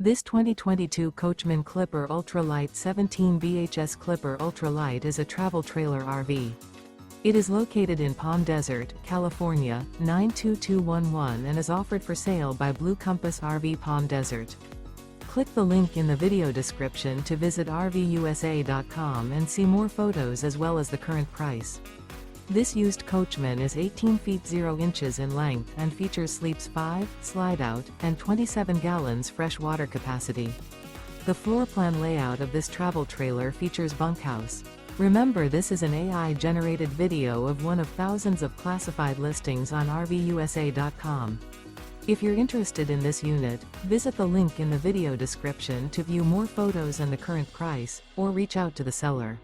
This 2022 Coachmen Clipper Ultra-Lite 17 BHS Clipper Ultra-Lite is a travel trailer RV. It is located in Palm Desert, California, 92211 and is offered for sale by Blue Compass RV Palm Desert. Click the link in the video description to visit RVUSA.com and see more photos as well as the current price. This used Coachman is 18 feet 0 inches in length and features sleeps 5, slide-out, and 27 gallons fresh water capacity. The floor plan layout of this travel trailer features bunkhouse. Remember, this is an AI-generated video of one of thousands of classified listings on RVUSA.com. If you're interested in this unit, visit the link in the video description to view more photos and the current price, or reach out to the seller.